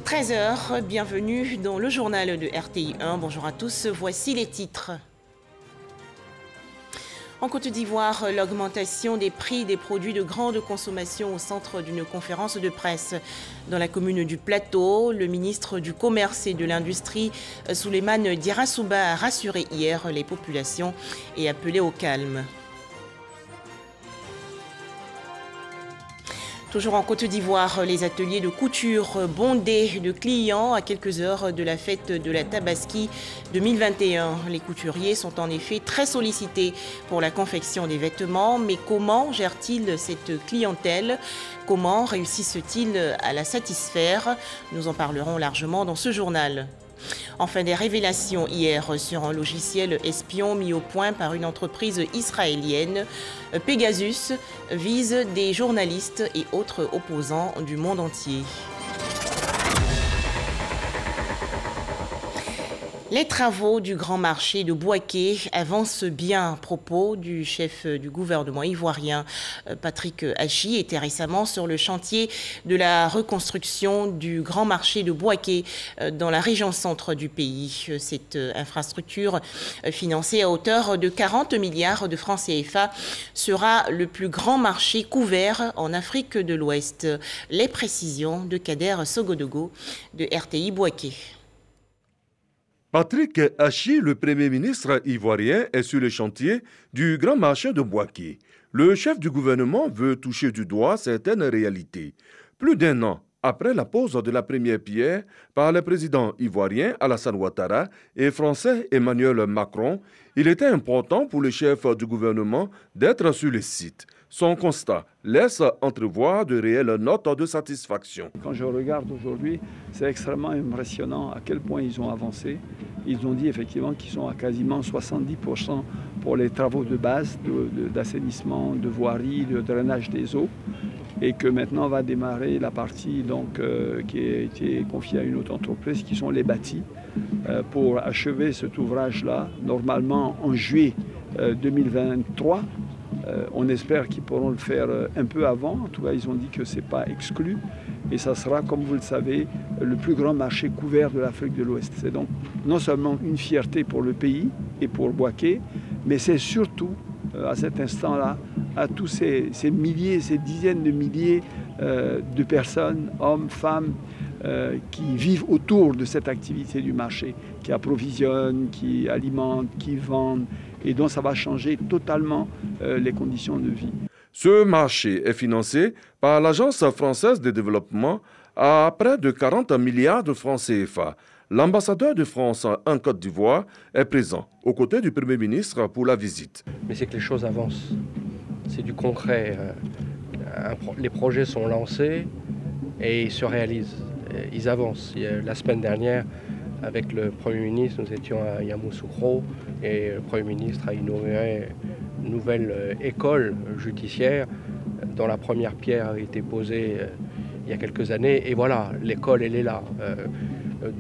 13h, bienvenue dans le journal de RTI 1. Bonjour à tous, voici les titres. En Côte d'Ivoire, l'augmentation des prix des produits de grande consommation au centre d'une conférence de presse. Dans la commune du Plateau, le ministre du Commerce et de l'Industrie, Souleymane Diarra-Souba, a rassuré hier les populations et appelé au calme. Toujours en Côte d'Ivoire, les ateliers de couture bondés de clients à quelques heures de la fête de la Tabaski 2021. Les couturiers sont en effet très sollicités pour la confection des vêtements, mais comment gèrent-ils cette clientèle? Comment réussissent-ils à la satisfaire? Nous en parlerons largement dans ce journal. Enfin, des révélations hier sur un logiciel espion mis au point par une entreprise israélienne. Pegasus vise des journalistes et autres opposants du monde entier. Les travaux du grand marché de Bouaké avancent bien. À propos du chef du gouvernement ivoirien, Patrick Hachi, était récemment sur le chantier de la reconstruction du grand marché de Bouaké dans la région centre du pays. Cette infrastructure, financée à hauteur de 40 milliards de francs CFA, sera le plus grand marché couvert en Afrique de l'Ouest. Les précisions de Kader Sogodogo de RTI Bouaké. Patrick Hachi, le Premier ministre ivoirien, est sur le chantier du grand marché de Bouaké. Le chef du gouvernement veut toucher du doigt certaines réalités. Plus d'un an après la pose de la première pierre par le président ivoirien Alassane Ouattara et français Emmanuel Macron, il était important pour le chef du gouvernement d'être sur le site. Son constat laisse entrevoir de réelles notes de satisfaction. Quand je regarde aujourd'hui, c'est extrêmement impressionnant à quel point ils ont avancé. Ils ont dit effectivement qu'ils sont à quasiment 70% pour les travaux de base, d'assainissement, de voirie, de drainage des eaux. Et que maintenant va démarrer la partie qui a été confiée à une autre entreprise, qui sont les bâtis, pour achever cet ouvrage-là, normalement en juillet 2023. On espère qu'ils pourront le faire un peu avant. En tout cas, ils ont dit que ce n'est pas exclu. Et ça sera, comme vous le savez, le plus grand marché couvert de l'Afrique de l'Ouest. C'est donc non seulement une fierté pour le pays et pour Bouaké, mais c'est surtout, à cet instant-là, à tous ces milliers, ces dizaines de milliers de personnes, hommes, femmes, qui vivent autour de cette activité du marché, qui approvisionnent, qui alimentent, qui vendent, et donc ça va changer totalement les conditions de vie. Ce marché est financé par l'Agence française de développement à près de 40 milliards de francs CFA. L'ambassadeur de France en Côte d'Ivoire est présent aux côtés du Premier ministre pour la visite. Mais c'est que les choses avancent, c'est du concret. Les projets sont lancés et ils se réalisent, ils avancent. La semaine dernière, avec le Premier ministre, nous étions à Yamoussoukro et le Premier ministre a inauguré une nouvelle école judiciaire dont la première pierre a été posée il y a quelques années. Et voilà, l'école, elle est là.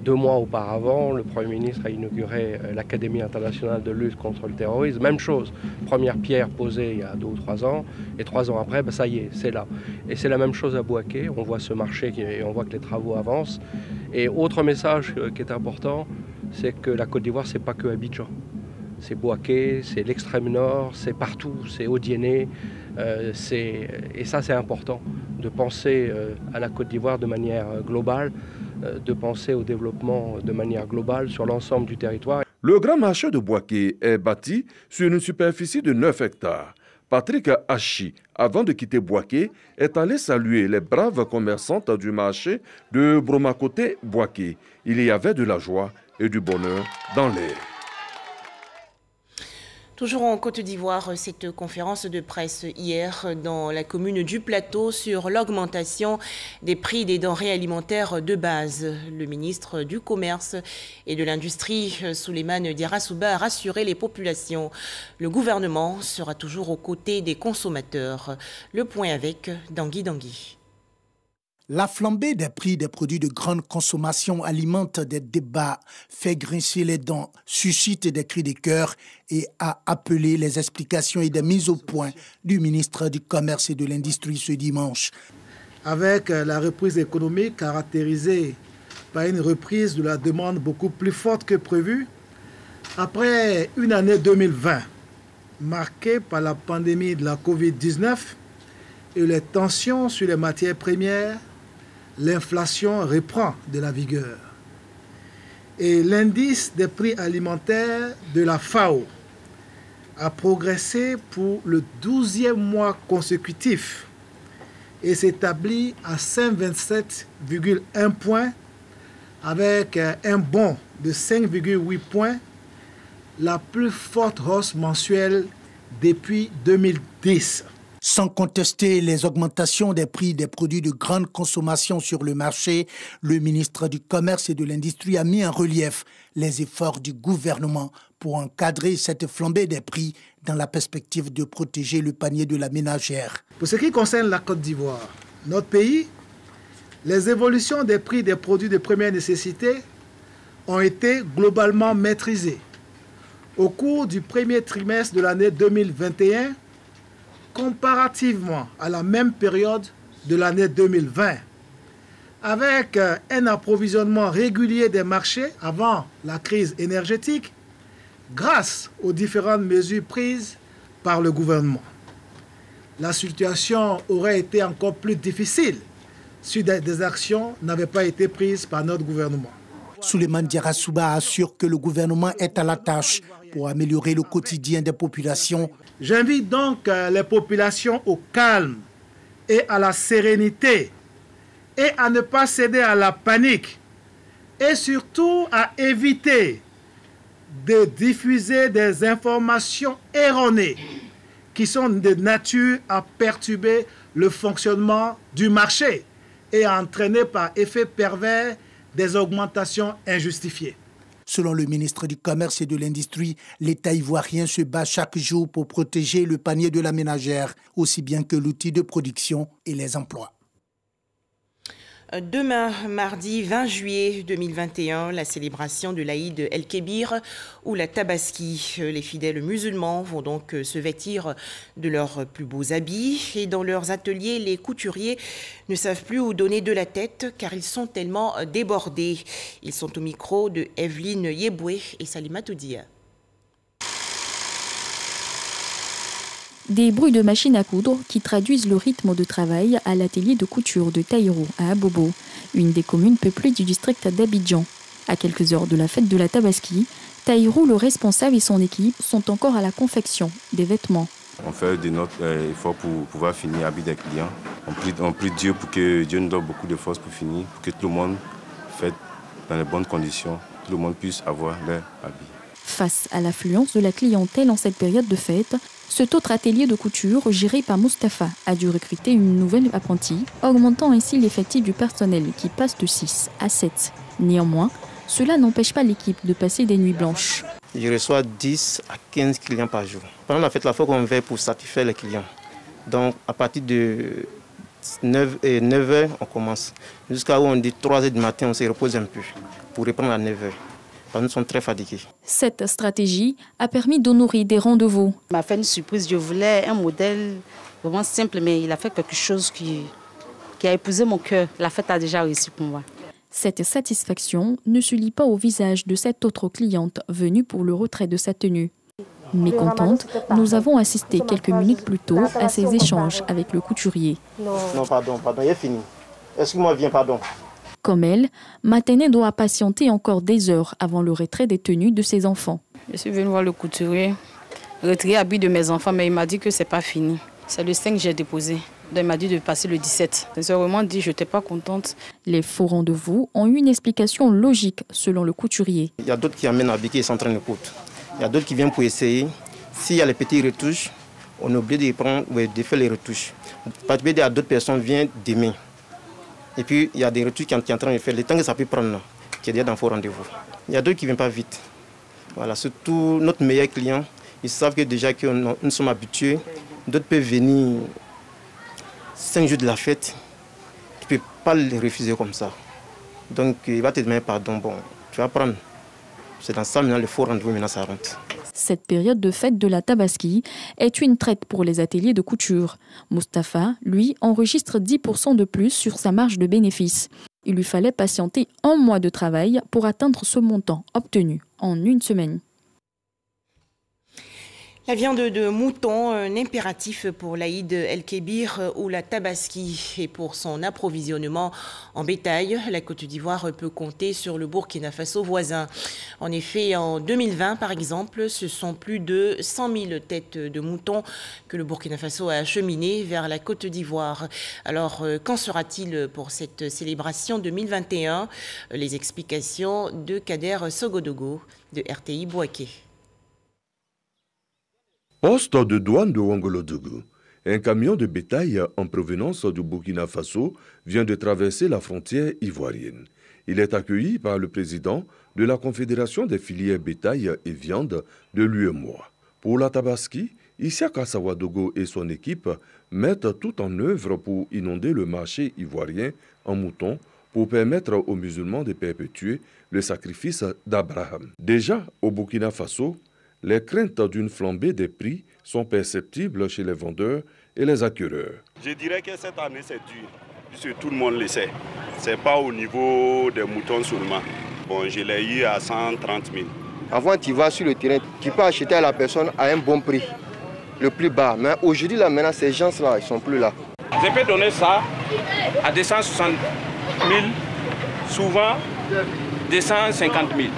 2 mois auparavant, le Premier ministre a inauguré l'Académie internationale de lutte contre le terrorisme. Même chose, première pierre posée il y a 2 ou 3 ans, et 3 ans après, ça y est, c'est là. Et c'est la même chose à Bouaké, on voit ce marché et on voit que les travaux avancent. Et autre message qui est important, c'est que la Côte d'Ivoire, c'est pas que Abidjan. C'est Bouaké, c'est l'extrême nord, c'est partout, c'est Odiéné. Et ça, c'est important, de penser à la Côte d'Ivoire de manière globale, de penser au développement de manière globale sur l'ensemble du territoire. Le grand marché de Bouaké est bâti sur une superficie de 9 hectares. Patrick Hachi, avant de quitter Bouaké, est allé saluer les braves commerçantes du marché de Bromakoté-Bouaké. Il y avait de la joie et du bonheur dans l'air. Toujours en Côte d'Ivoire, cette conférence de presse hier dans la commune du Plateau sur l'augmentation des prix des denrées alimentaires de base. Le ministre du Commerce et de l'Industrie, Souleymane Diarra-Souba, a rassuré les populations. Le gouvernement sera toujours aux côtés des consommateurs. Le point avec Dangui Dangui. La flambée des prix des produits de grande consommation alimente des débats, fait grincer les dents, suscite des cris de cœur et a appelé les explications et des mises au point du ministre du Commerce et de l'Industrie ce dimanche. Avec la reprise économique caractérisée par une reprise de la demande beaucoup plus forte que prévu après une année 2020 marquée par la pandémie de la Covid-19 et les tensions sur les matières premières. L'inflation reprend de la vigueur. Et l'indice des prix alimentaires de la FAO a progressé pour le 12e mois consécutif et s'établit à 5,27,1 points avec un bond de 5,8 points, la plus forte hausse mensuelle depuis 2010. Sans contester les augmentations des prix des produits de grande consommation sur le marché, le ministre du Commerce et de l'Industrie a mis en relief les efforts du gouvernement pour encadrer cette flambée des prix dans la perspective de protéger le panier de la ménagère. Pour ce qui concerne la Côte d'Ivoire, notre pays, les évolutions des prix des produits de première nécessité ont été globalement maîtrisées. Au cours du premier trimestre de l'année 2021, comparativement à la même période de l'année 2020, avec un approvisionnement régulier des marchés avant la crise énergétique, grâce aux différentes mesures prises par le gouvernement. La situation aurait été encore plus difficile si des actions n'avaient pas été prises par notre gouvernement. Souleymane Diarra-Souba assure que le gouvernement est à la tâche pour améliorer le quotidien des populations. J'invite donc les populations au calme et à la sérénité et à ne pas céder à la panique et surtout à éviter de diffuser des informations erronées qui sont de nature à perturber le fonctionnement du marché et à entraîner par effet pervers des augmentations injustifiées. Selon le ministre du Commerce et de l'Industrie, l'État ivoirien se bat chaque jour pour protéger le panier de la ménagère, aussi bien que l'outil de production et les emplois. Demain, mardi 20 juillet 2021, la célébration de l'Aïd El-Kébir ou la Tabaski. Les fidèles musulmans vont donc se vêtir de leurs plus beaux habits et dans leurs ateliers, les couturiers ne savent plus où donner de la tête car ils sont tellement débordés. Ils sont au micro de Evelyne Yeboué et Salima Toudia. Des bruits de machines à coudre qui traduisent le rythme de travail à l'atelier de couture de Taïrou à Abobo, une des communes peuplées du district d'Abidjan. À quelques heures de la fête de la Tabaski, Taïrou, le responsable et son équipe sont encore à la confection des vêtements. On fait de notre effort pour pouvoir finir habiller des clients. On prie Dieu pour que Dieu nous donne beaucoup de force pour finir, pour que tout le monde fête dans les bonnes conditions, tout le monde puisse avoir leur habit. Face à l'affluence de la clientèle en cette période de fête, cet autre atelier de couture, géré par Mustapha, a dû recruter une nouvelle apprentie, augmentant ainsi l'effectif du personnel qui passe de 6 à 7. Néanmoins, cela n'empêche pas l'équipe de passer des nuits blanches. Je reçois 10 à 15 clients par jour. Pendant la fête, il faut qu'on veille pour satisfaire les clients. Donc, à partir de 9h, on commence. Jusqu'à où on dit 3h du matin, on se repose un peu pour reprendre à 9h. Nous sommes très fatigués. Cette stratégie a permis d'honorer des rendez-vous. Il m'a fait une surprise. Je voulais un modèle vraiment simple, mais il a fait quelque chose qui a épousé mon cœur. La fête a déjà réussi pour moi. Cette satisfaction ne se lit pas au visage de cette autre cliente venue pour le retrait de sa tenue. Mécontente, nous avons assisté quelques minutes plus tôt à ces échanges avec le couturier. Non, pardon, il est fini. Excuse-moi, viens, pardon. Comme elle, Matene doit patienter encore des heures avant le retrait des tenues de ses enfants. Je suis venue voir le couturier, retirer l'habit de mes enfants, mais il m'a dit que ce n'est pas fini. C'est le 5 que j'ai déposé. Donc il m'a dit de passer le 17. J'ai vraiment dit que je n'étais pas contente. Les faux rendez-vous ont eu une explication logique selon le couturier. Il y a d'autres qui amènent l'habit qui sont en train de coudre. Il y a d'autres qui viennent pour essayer. S'il y a les petites retouches, on est obligé de faire les retouches. Parce qu'il y a d'autres personnes qui viennent demain. Et puis, il y a des retouches qui sont en train de faire. Le temps que ça peut prendre, qui est déjà dans vos rendez-vous. Il y a d'autres qui ne viennent pas vite. Voilà, surtout notre meilleur client, ils savent que déjà que nous sommes habitués. D'autres peuvent venir 5 jours de la fête. Tu ne peux pas les refuser comme ça. Donc, il va te demander pardon. Bon, tu vas prendre. C'est dans ça, maintenant, le faux rendez-vous, maintenant, ça rentre. Cette période de fête de la Tabaski est une traite pour les ateliers de couture. Mustapha, lui, enregistre 10% de plus sur sa marge de bénéfice. Il lui fallait patienter 1 mois de travail pour atteindre ce montant obtenu en 1 semaine. La viande de mouton, un impératif pour l'Aïd El-Kébir ou la Tabaski. Et pour son approvisionnement en bétail, la Côte d'Ivoire peut compter sur le Burkina Faso voisin. En effet, en 2020, par exemple, ce sont plus de 100 000 têtes de mouton que le Burkina Faso a acheminées vers la Côte d'Ivoire. Alors, qu'en sera-t-il pour cette célébration 2021? Les explications de Kader Sogodogo de RTI Bouaké. Poste de douane de Ouangolodougou. Un camion de bétail en provenance du Burkina Faso vient de traverser la frontière ivoirienne. Il est accueilli par le président de la Confédération des filières bétail et viande de l'UEMOA. Pour la Tabaski, Isiaka Sawadogo et son équipe mettent tout en œuvre pour inonder le marché ivoirien en moutons pour permettre aux musulmans de perpétuer le sacrifice d'Abraham. Déjà, au Burkina Faso, les craintes d'une flambée des prix sont perceptibles chez les vendeurs et les acquéreurs. Je dirais que cette année c'est dur, puisque tout le monde le sait. Ce n'est pas au niveau des moutons seulement. Bon, je l'ai eu à 130 000. Avant, tu vas sur le terrain, tu peux acheter à la personne à un bon prix, le plus bas. Mais aujourd'hui, là, maintenant, ces gens-là, ils ne sont plus là. Je peux donner ça à 260 000, souvent 250 000.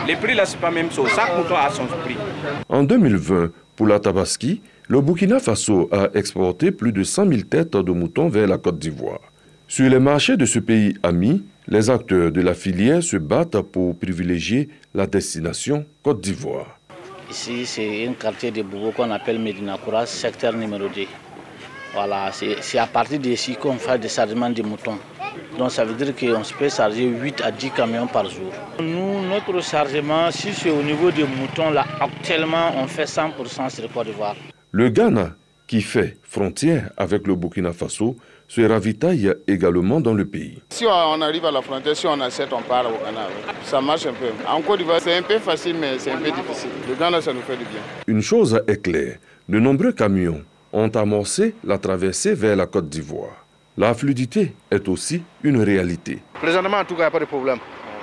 Les prix là, c'est pas même chose. Chaque mouton a son prix. En 2020, pour la Tabaski, le Burkina Faso a exporté plus de 100 000 têtes de moutons vers la Côte d'Ivoire. Sur les marchés de ce pays ami, les acteurs de la filière se battent pour privilégier la destination Côte d'Ivoire. Ici, c'est un quartier de Boubou qu'on appelle Medina Kouras, secteur numéro 2. Voilà, c'est à partir d'ici qu'on fait des chargements de moutons. Donc ça veut dire qu'on peut charger 8 à 10 camions par jour. Nous, notre chargement, si c'est au niveau des moutons, là, actuellement, on fait 100% sur Côte d'Ivoire. Le Ghana, qui fait frontière avec le Burkina Faso, se ravitaille également dans le pays. Si on arrive à la frontière, si on achète, on part au Ghana. Ça marche un peu. En Côte d'Ivoire, c'est un peu facile, mais c'est un peu difficile. Le Ghana, ça nous fait du bien. Une chose est claire, de nombreux camions ont amorcé la traversée vers la Côte d'Ivoire. La fluidité est aussi une réalité. Présentement, en tout cas, il n'y a pas de problème.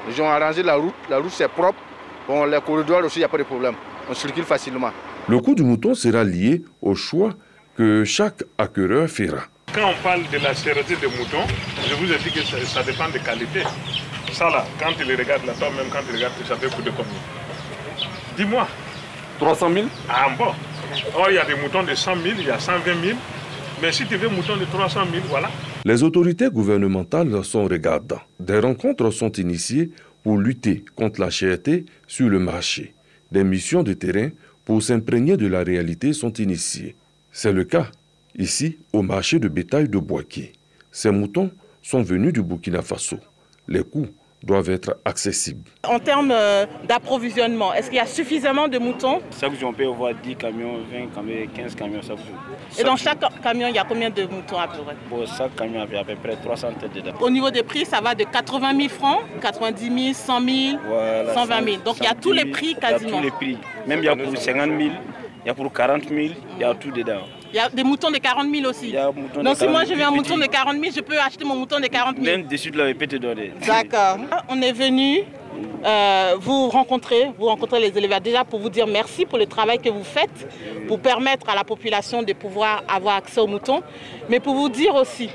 Ils ont arrangé la route c'est propre. Bon, les corridors aussi, il n'y a pas de problème. On circule facilement. Le coût du mouton sera lié au choix que chaque acquéreur fera. Quand on parle de la cherté des moutons, je vous ai dit que ça dépend des qualités. Ça là, quand tu les regardes là, toi-même quand tu regardes, ça fait coûter combien? Dis-moi. 300 000. Ah bon. Or, il y a des moutons de 100 000, il y a 120 000. Mais si tu veux un mouton de 300 000, voilà. Les autorités gouvernementales sont regardantes. Des rencontres sont initiées pour lutter contre la cherté sur le marché. Des missions de terrain pour s'imprégner de la réalité sont initiées. C'est le cas ici au marché de bétail de Bouaké. Ces moutons sont venus du Burkina Faso. Les coûts doivent être accessibles. En termes d'approvisionnement, est-ce qu'il y a suffisamment de moutons? Chaque jour, on peut avoir 10 camions, 20 camions, 15 camions chaque jour. Et dans chaque camion, il y a combien de moutons à peu près? Bon, chaque camion avait à peu près 300 têtes dedans. Au niveau des prix, ça va de 80 000 francs, 90 000, 100 000, voilà, 120 000. Donc il y a tous les prix quasiment. Il y a tous les prix. Même il y a pour 50 000, il y a pour 40 000, il y a tout dedans. Il y a des moutons de 40 000 aussi. Donc si moi je veux un mouton de 40 000, je peux acheter mon mouton de 40 000. Même dessus de la peut te donner. D'accord. On est venu vous rencontrer les éleveurs déjà pour vous dire merci pour le travail que vous faites, pour permettre à la population de pouvoir avoir accès aux moutons, mais pour vous dire aussi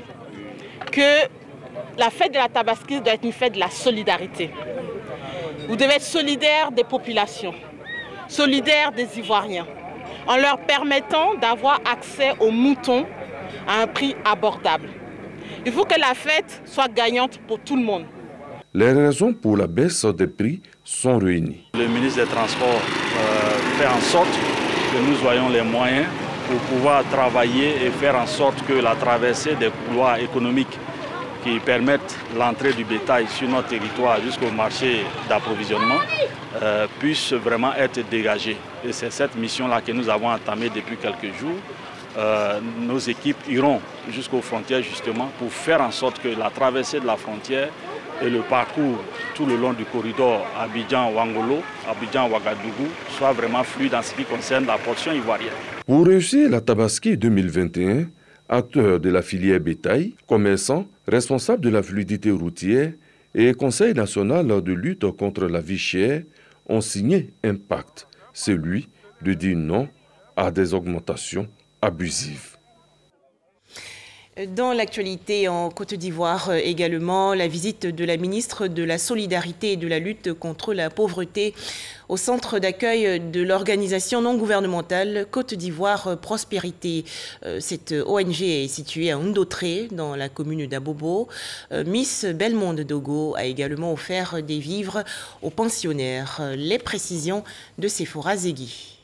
que la fête de la Tabaski doit être une fête de la solidarité. Vous devez être solidaire des populations, solidaire des Ivoiriens, en leur permettant d'avoir accès aux moutons à un prix abordable. Il faut que la fête soit gagnante pour tout le monde. Les raisons pour la baisse des prix sont réunies. Le ministre des Transports fait en sorte que nous ayons les moyens pour pouvoir travailler et faire en sorte que la traversée des couloirs économiques qui permettent l'entrée du bétail sur notre territoire jusqu'au marché d'approvisionnement puisse vraiment être dégagée. Et c'est cette mission-là que nous avons entamée depuis quelques jours. Nos équipes iront jusqu'aux frontières justement pour faire en sorte que la traversée de la frontière et le parcours tout le long du corridor Abidjan-Ouangolo, Abidjan-Ouagadougou soit vraiment fluide en ce qui concerne la portion ivoirienne. Pour réussir la Tabaski 2021, acteurs de la filière bétail, commerçants, responsables de la fluidité routière et Conseil national de lutte contre la vie chère ont signé un pacte, celui de dire non à des augmentations abusives. Dans l'actualité en Côte d'Ivoire également, la visite de la ministre de la Solidarité et de la lutte contre la pauvreté au centre d'accueil de l'organisation non gouvernementale Côte d'Ivoire Prospérité. Cette ONG est située à Ndotré, dans la commune d'Abobo. Miss Belmonde Dogo a également offert des vivres aux pensionnaires. Les précisions de Sephora Zegui.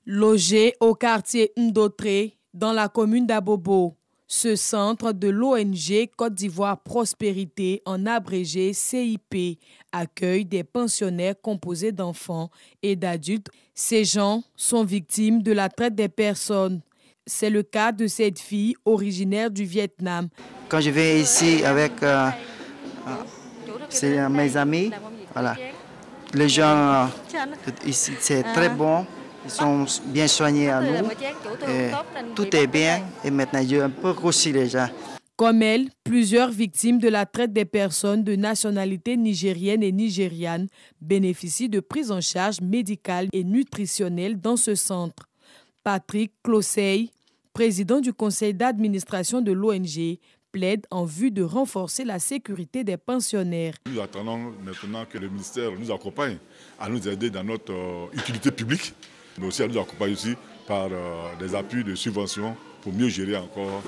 Logé au quartier Ndotré, dans la commune d'Abobo, ce centre de l'ONG Côte d'Ivoire Prospérité, en abrégé CIP, accueille des pensionnaires composés d'enfants et d'adultes. Ces gens sont victimes de la traite des personnes. C'est le cas de cette fille originaire du Vietnam. Quand je viens ici avec mes amis, voilà. Les gens ici, c'est très bon. Ils sont bien soignés à nous. Tout est bien et maintenant je un peu reçu les gens. Comme elle, plusieurs victimes de la traite des personnes de nationalité nigérienne et nigériane bénéficient de prise en charge médicale et nutritionnelle dans ce centre. Patrick Closey, président du conseil d'administration de l'ONG, plaide en vue de renforcer la sécurité des pensionnaires. Nous attendons maintenant que le ministère nous accompagne à nous aider dans notre utilité publique, mais aussi à nous accompagner aussi par des appuis de subventions pour mieux gérer encore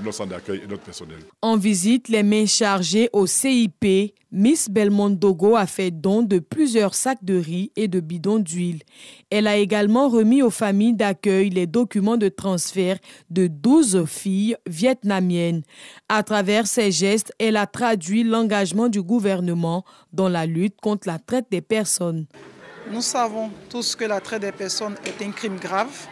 notre centre d'accueil et notre personnel. En visite, les mains chargées au CIP, Miss Belmonde Dogo a fait don de plusieurs sacs de riz et de bidons d'huile. Elle a également remis aux familles d'accueil les documents de transfert de 12 filles vietnamiennes. À travers ces gestes, elle a traduit l'engagement du gouvernement dans la lutte contre la traite des personnes. Nous savons tous que la traite des personnes est un crime grave,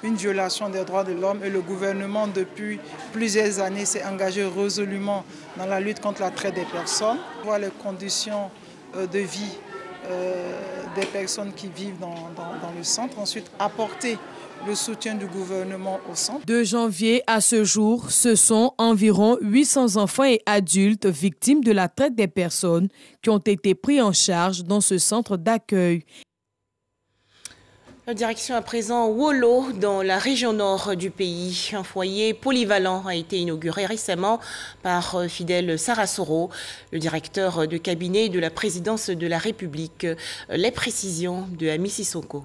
une violation des droits de l'homme et le gouvernement depuis plusieurs années s'est engagé résolument dans la lutte contre la traite des personnes. On voit les conditions de vie des personnes qui vivent dans le centre, ensuite apporter le soutien du gouvernement au centre. De janvier à ce jour, ce sont environ 800 enfants et adultes victimes de la traite des personnes qui ont été pris en charge dans ce centre d'accueil. Direction à présent Wolo, dans la région nord du pays. Un foyer polyvalent a été inauguré récemment par Fidel Sarasoro, le directeur de cabinet de la présidence de la République. Les précisions de Ami Sissoko.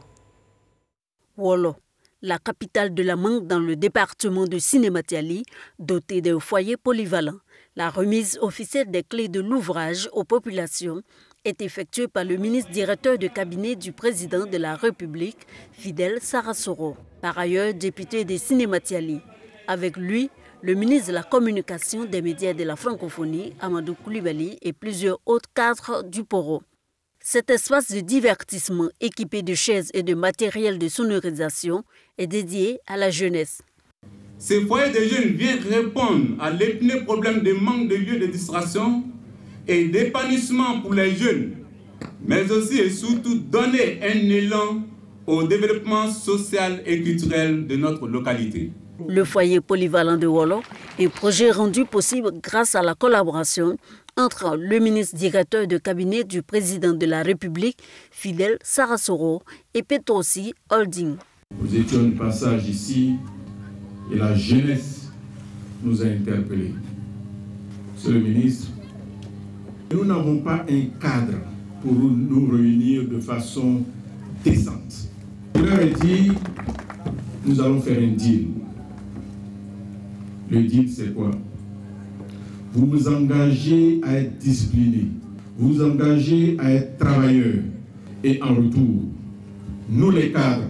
Wolo, la capitale de la Mangue dans le département de Sinématiali, dotée d'un foyer polyvalent. La remise officielle des clés de l'ouvrage aux populations est effectuée par le ministre directeur de cabinet du président de la République, Fidel Sarasoro, par ailleurs député des Sinématiali. Avec lui, le ministre de la Communication, des médias et de la francophonie, Amadou Koulibaly, et plusieurs autres cadres du Poro. Cet espace de divertissement équipé de chaises et de matériel de sonorisation est dédié à la jeunesse. Ce foyer de jeunes vient répondre à l'épineux problème de manque de lieux de distraction et d'épanouissement pour les jeunes, mais aussi et surtout donner un élan au développement social et culturel de notre localité. Le foyer polyvalent de Wolo est un projet rendu possible grâce à la collaboration entre le ministre directeur de cabinet du président de la République, Fidel Sarasoro, et Petrosi Holding. Nous étions de passage ici et la jeunesse nous a interpellés. Monsieur le ministre, nous n'avons pas un cadre pour nous réunir de façon décente. Je leur ai dit, nous allons faire un deal. Le deal, c'est quoi? Vous vous engagez à être discipliné, vous vous engagez à être travailleur. Et en retour, nous les cadres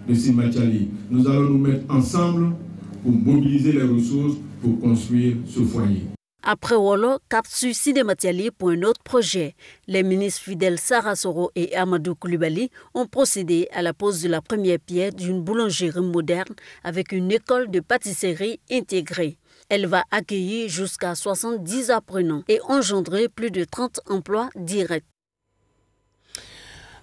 de Sinématiali, nous allons nous mettre ensemble pour mobiliser les ressources pour construire ce foyer. Après Wolo, cap sur Sinématiali pour un autre projet. Les ministres Fidel Sarasoro et Amadou Koulibaly ont procédé à la pose de la première pierre d'une boulangerie moderne avec une école de pâtisserie intégrée. Elle va accueillir jusqu'à 70 apprenants et engendrer plus de 30 emplois directs.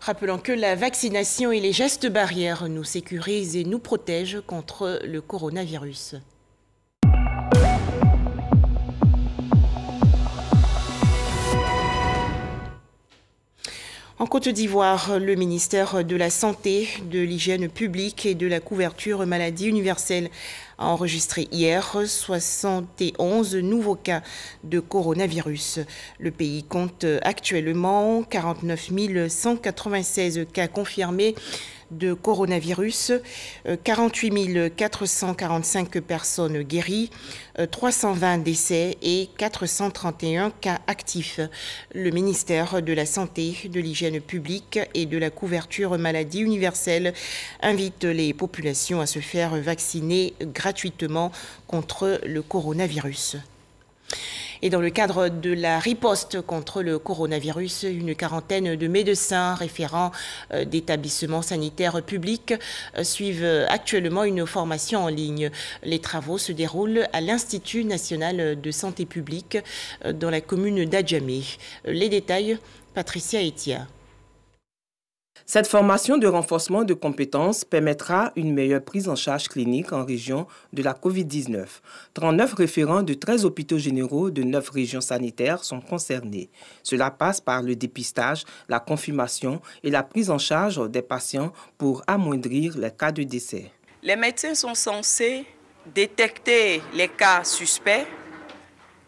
Rappelons que la vaccination et les gestes barrières nous sécurisent et nous protègent contre le coronavirus. En Côte d'Ivoire, le ministère de la Santé, de l'Hygiène publique et de la couverture maladie universelle a enregistré hier 71 nouveaux cas de coronavirus. Le pays compte actuellement 49 196 cas confirmés de coronavirus, 48 445 personnes guéries, 320 décès et 431 cas actifs. Le ministère de la Santé, de l'Hygiène publique et de la couverture maladie universelle invite les populations à se faire vacciner gratuitement contre le coronavirus. Et dans le cadre de la riposte contre le coronavirus, une quarantaine de médecins référents d'établissements sanitaires publics suivent actuellement une formation en ligne. Les travaux se déroulent à l'Institut national de santé publique dans la commune d'Adjamé. Les détails, Patricia Etia. Cette formation de renforcement de compétences permettra une meilleure prise en charge clinique en région de la COVID-19. 39 référents de 13 hôpitaux généraux de 9 régions sanitaires sont concernés. Cela passe par le dépistage, la confirmation et la prise en charge des patients pour amoindrir les cas de décès. Les médecins sont censés détecter les cas suspects,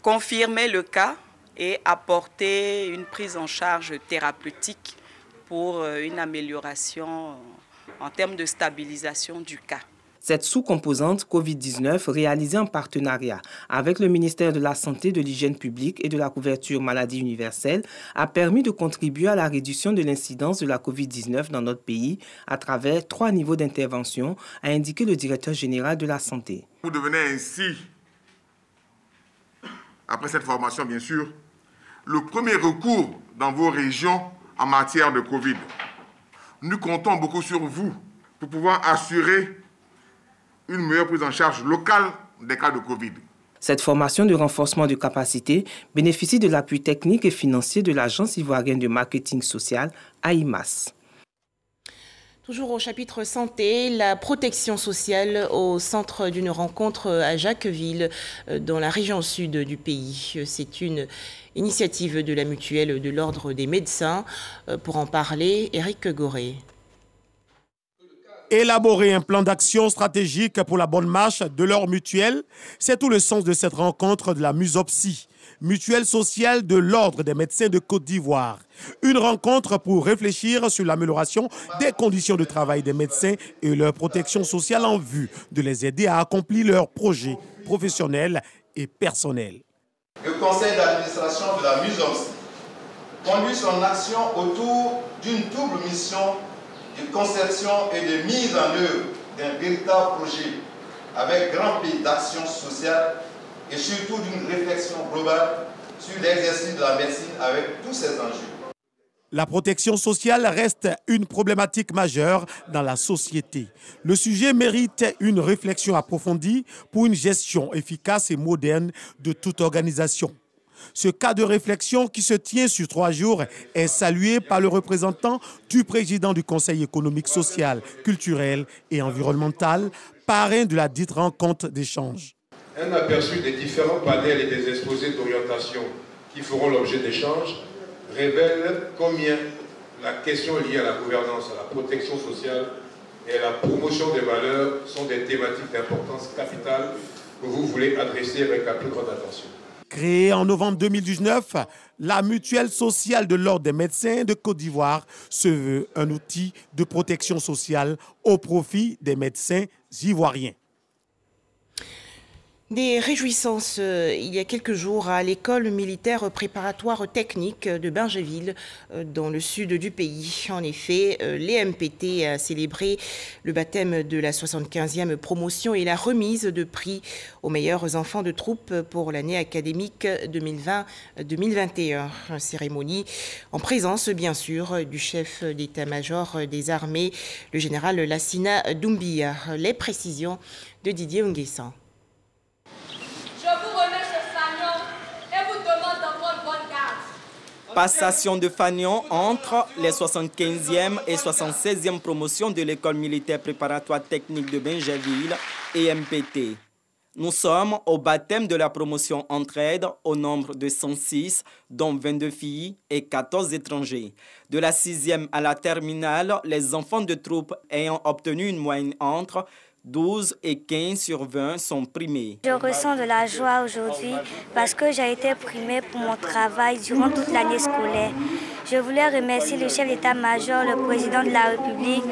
confirmer le cas et apporter une prise en charge thérapeutique pour une amélioration en termes de stabilisation du cas. Cette sous-composante COVID-19, réalisée en partenariat avec le ministère de la Santé, de l'Hygiène publique et de la couverture maladie universelle, a permis de contribuer à la réduction de l'incidence de la COVID-19 dans notre pays à travers 3 niveaux d'intervention, a indiqué le directeur général de la Santé. Vous devenez ainsi, après cette formation bien sûr, le premier recours dans vos régions en matière de Covid. Nous comptons beaucoup sur vous pour pouvoir assurer une meilleure prise en charge locale des cas de Covid. Cette formation de renforcement de capacité bénéficie de l'appui technique et financier de l'Agence ivoirienne de marketing social, AIMAS. Toujours au chapitre santé, la protection sociale au centre d'une rencontre à Jacquesville, dans la région sud du pays. C'est une initiative de la mutuelle de l'Ordre des médecins. Pour en parler, Éric Goré. Élaborer un plan d'action stratégique pour la bonne marche de leur mutuelle, c'est tout le sens de cette rencontre de la Musopsi, mutuelle sociale de l'Ordre des médecins de Côte d'Ivoire. Une rencontre pour réfléchir sur l'amélioration des conditions de travail des médecins et leur protection sociale en vue de les aider à accomplir leurs projets professionnels et personnels. Le conseil d'administration de la Musopsi conduit son action autour d'une double mission de conception et de mise en œuvre d'un véritable projet avec grand pays d'action sociale et surtout d'une réflexion globale sur l'exercice de la médecine avec tous ses enjeux. La protection sociale reste une problématique majeure dans la société. Le sujet mérite une réflexion approfondie pour une gestion efficace et moderne de toute organisation. Ce cas de réflexion qui se tient sur 3 jours est salué par le représentant du président du Conseil économique, social, culturel et environnemental, parrain de la dite rencontre d'échange. Un aperçu des différents panels et des exposés d'orientation qui feront l'objet d'échanges révèle combien la question liée à la gouvernance, à la protection sociale et à la promotion des valeurs sont des thématiques d'importance capitale que vous voulez adresser avec la plus grande attention. Créée en novembre 2019, la mutuelle sociale de l'Ordre des médecins de Côte d'Ivoire se veut un outil de protection sociale au profit des médecins ivoiriens. Des réjouissances il y a quelques jours à l'école militaire préparatoire technique de Bingerville, dans le sud du pays. En effet, l'EMPT a célébré le baptême de la 75e promotion et la remise de prix aux meilleurs enfants de troupe pour l'année académique 2020-2021. Une cérémonie en présence, bien sûr, du chef d'état-major des armées, le général Lassina Doumbia. Les précisions de Didier Nguessan. Passation de fanion entre les 75e et 76e promotions de l'école militaire préparatoire technique de Bingerville et MPT. Nous sommes au baptême de la promotion Entraide au nombre de 106, dont 22 filles et 14 étrangers. De la 6e à la terminale, les enfants de troupe ayant obtenu une moyenne entre 12 et 15 sur 20 sont primés. Je ressens de la joie aujourd'hui parce que j'ai été primée pour mon travail durant toute l'année scolaire. Je voulais remercier le chef d'état-major, le président de la République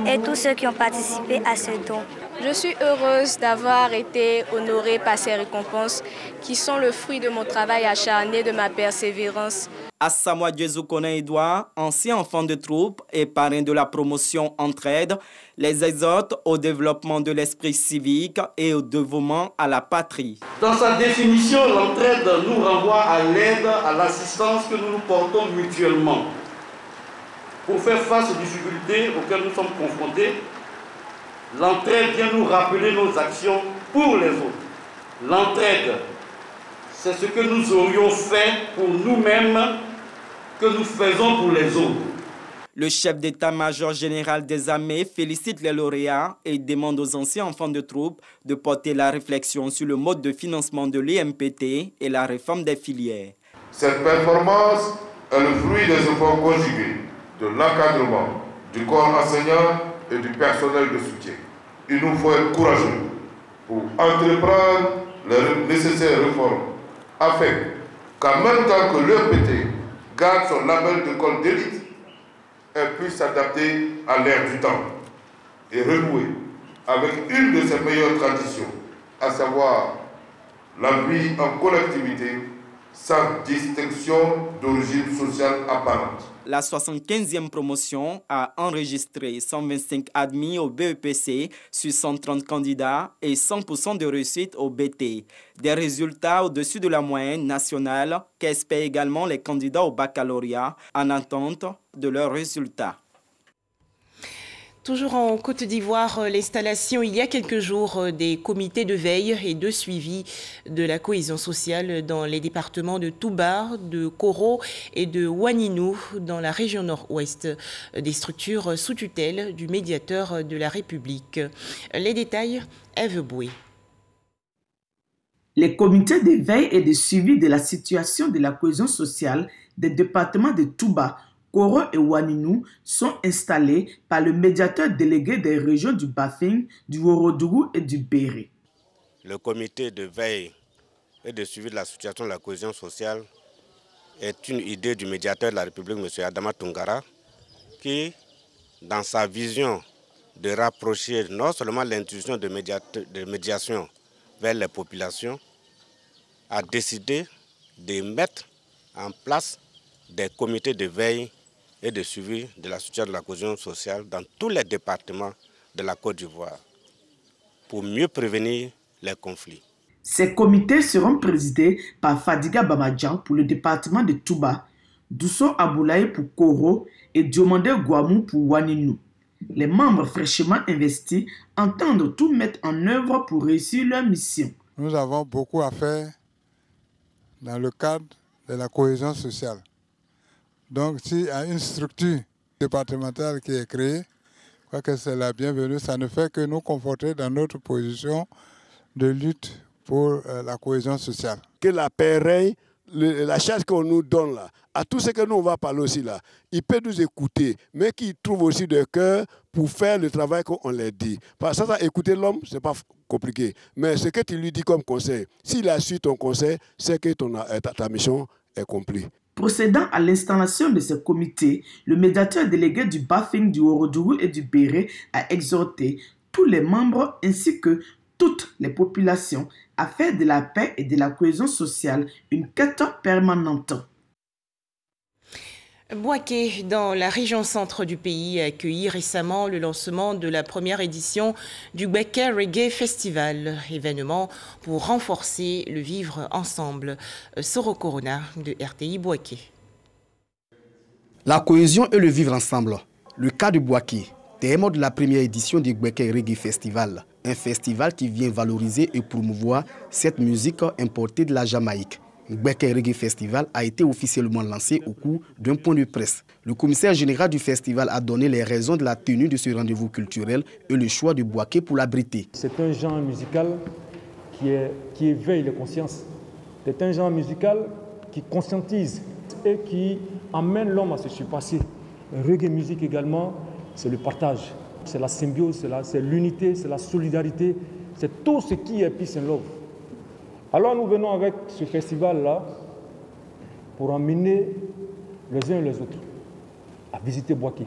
et tous ceux qui ont participé à ce don. Je suis heureuse d'avoir été honorée par ces récompenses qui sont le fruit de mon travail acharné, de ma persévérance. Asamoah Djezoukone Edouard, ancien enfant de troupe et parrain de la promotion Entraide, les exhorte au développement de l'esprit civique et au dévouement à la patrie. Dans sa définition, l'entraide nous renvoie à l'aide, à l'assistance que nous nous portons mutuellement pour faire face aux difficultés auxquelles nous sommes confrontés. L'entraide vient nous rappeler nos actions pour les autres. L'entraide, c'est ce que nous aurions fait pour nous-mêmes que nous faisons pour les autres. Le chef d'état-major général des armées félicite les lauréats et demande aux anciens enfants de troupe de porter la réflexion sur le mode de financement de l'IMPT et la réforme des filières. Cette performance est le fruit des efforts conjugués de l'encadrement, du corps enseignant et du personnel de soutien. Il nous faut être courageux pour entreprendre les nécessaires réformes afin qu'en même temps que l'IMPT garde son label d'école d'élite, elle puisse s'adapter à l'ère du temps et renouer avec une de ses meilleures traditions, à savoir la vie en collectivité sans distinction d'origine sociale apparente. La 75e promotion a enregistré 125 admis au BEPC sur 130 candidats et 100% de réussite au BT. Des résultats au-dessus de la moyenne nationale qu'espèrent également les candidats au baccalauréat en attente de leurs résultats. Toujours en Côte d'Ivoire, l'installation il y a quelques jours des comités de veille et de suivi de la cohésion sociale dans les départements de Touba, de Koro et de Ouaninou dans la région nord-ouest, des structures sous tutelle du médiateur de la République. Les détails, Ève Boué. Les comités de veille et de suivi de la situation de la cohésion sociale des départements de Touba, Koro et Ouaninou sont installés par le médiateur délégué des régions du Bafing, du Ourodougou et du Béré. Le comité de veille et de suivi de la situation de la cohésion sociale est une idée du médiateur de la République, M. Adama Tungara, qui, dans sa vision de rapprocher non seulement l'institution de médiation vers les populations, a décidé de mettre en place des comités de veille et de suivi de la situation de la cohésion sociale dans tous les départements de la Côte d'Ivoire pour mieux prévenir les conflits. Ces comités seront présidés par Fadiga Bamadjan pour le département de Touba, Dousso Aboulaye pour Koro et Diomandé Guamou pour Ouaninou. Les membres fraîchement investis entendent tout mettre en œuvre pour réussir leur mission. Nous avons beaucoup à faire dans le cadre de la cohésion sociale. Donc, s'il y a une structure départementale qui est créée, je crois que c'est la bienvenue. Ça ne fait que nous conforter dans notre position de lutte pour la cohésion sociale. Que la paix règne, la charge qu'on nous donne là, à tout ce que nous on va parler aussi là, il peut nous écouter, mais qu'il trouve aussi de cœur pour faire le travail qu'on leur dit. Parce que ça, écouter l'homme, ce n'est pas compliqué. Mais ce que tu lui dis comme conseil, s'il a su ton conseil, c'est que ta mission est accomplie. Procédant à l'installation de ce comité, le médiateur délégué du Bafing, du Ourodougou et du Béré a exhorté tous les membres ainsi que toutes les populations à faire de la paix et de la cohésion sociale une quête permanente. Bouaké, dans la région centre du pays, a accueilli récemment le lancement de la première édition du Bouaké Reggae Festival, événement pour renforcer le vivre ensemble. Soro Corona de RTI Bouaké. La cohésion et le vivre ensemble, le cas de Bouaké, thème de la première édition du Bouaké Reggae Festival, un festival qui vient valoriser et promouvoir cette musique importée de la Jamaïque. Le Bouaké Reggae Festival a été officiellement lancé au cours d'un point de presse. Le commissaire général du festival a donné les raisons de la tenue de ce rendez-vous culturel et le choix de Bouaké pour l'abriter. C'est un genre musical qui éveille les consciences. C'est un genre musical qui conscientise et qui amène l'homme à se surpasser. Reggae musique également, c'est le partage, c'est la symbiose, c'est l'unité, c'est la solidarité, c'est tout ce qui est peace and love. Alors nous venons avec ce festival-là pour emmener les uns et les autres à visiter Bouaké,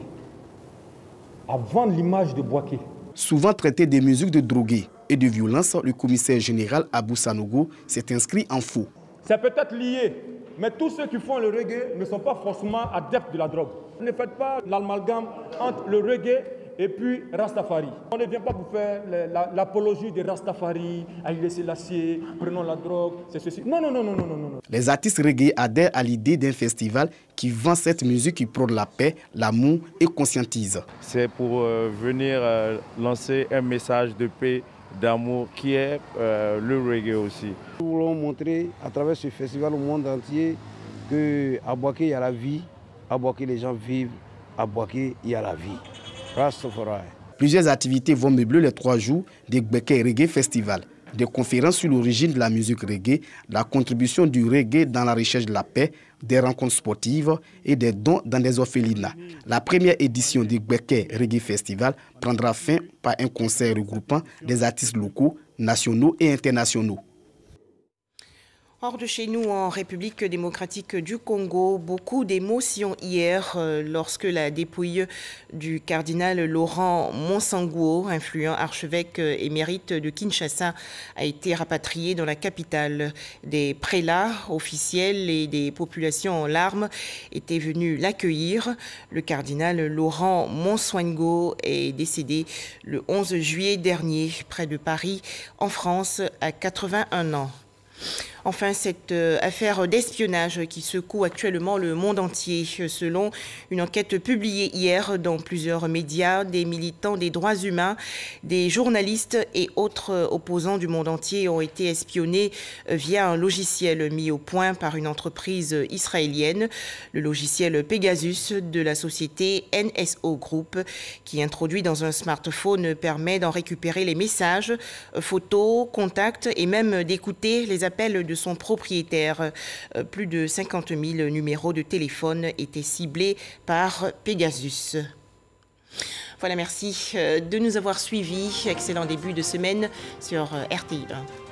à vendre l'image de Bouaké. Souvent traité des musiques de drogués et de violence, le commissaire général Abou Sanogo s'est inscrit en faux. C'est peut-être lié, mais tous ceux qui font le reggae ne sont pas forcément adeptes de la drogue. Ne faites pas l'amalgame entre le reggae et puis Rastafari. On ne vient pas pour faire l'apologie de Rastafari, Haïlé Sélassié, prenons la drogue, c'est ceci. Non. Les artistes reggae adhèrent à l'idée d'un festival qui vend cette musique qui prône la paix, l'amour et conscientise. C'est pour venir lancer un message de paix, d'amour qui est le reggae aussi. Nous voulons montrer à travers ce festival au monde entier qu'à Bouaké il y a la vie, à Bouaké les gens vivent, à Bouaké il y a la vie. Rastafari. Plusieurs activités vont meubler les 3 jours du Gbeke Reggae Festival. Des conférences sur l'origine de la musique reggae, la contribution du reggae dans la recherche de la paix, des rencontres sportives et des dons dans des orphelinats. La première édition du Gbeke Reggae Festival prendra fin par un concert regroupant des artistes locaux, nationaux et internationaux. Hors de chez nous, en République démocratique du Congo, beaucoup d'émotions hier lorsque la dépouille du cardinal Laurent Monsanguo, influent archevêque émérite de Kinshasa, a été rapatriée dans la capitale. Des prélats officiels et des populations en larmes étaient venus l'accueillir. Le cardinal Laurent Monsanguo est décédé le 11 juillet dernier, près de Paris, en France, à 81 ans. Enfin, cette affaire d'espionnage qui secoue actuellement le monde entier. Selon une enquête publiée hier dans plusieurs médias, des militants des droits humains, des journalistes et autres opposants du monde entier ont été espionnés via un logiciel mis au point par une entreprise israélienne, le logiciel Pegasus de la société NSO Group, qui introduit dans un smartphone permet d'en récupérer les messages, photos, contacts et même d'écouter les appels de son propriétaire. Plus de 50 000 numéros de téléphone étaient ciblés par Pegasus. Voilà, merci de nous avoir suivis. Excellent début de semaine sur RTI1.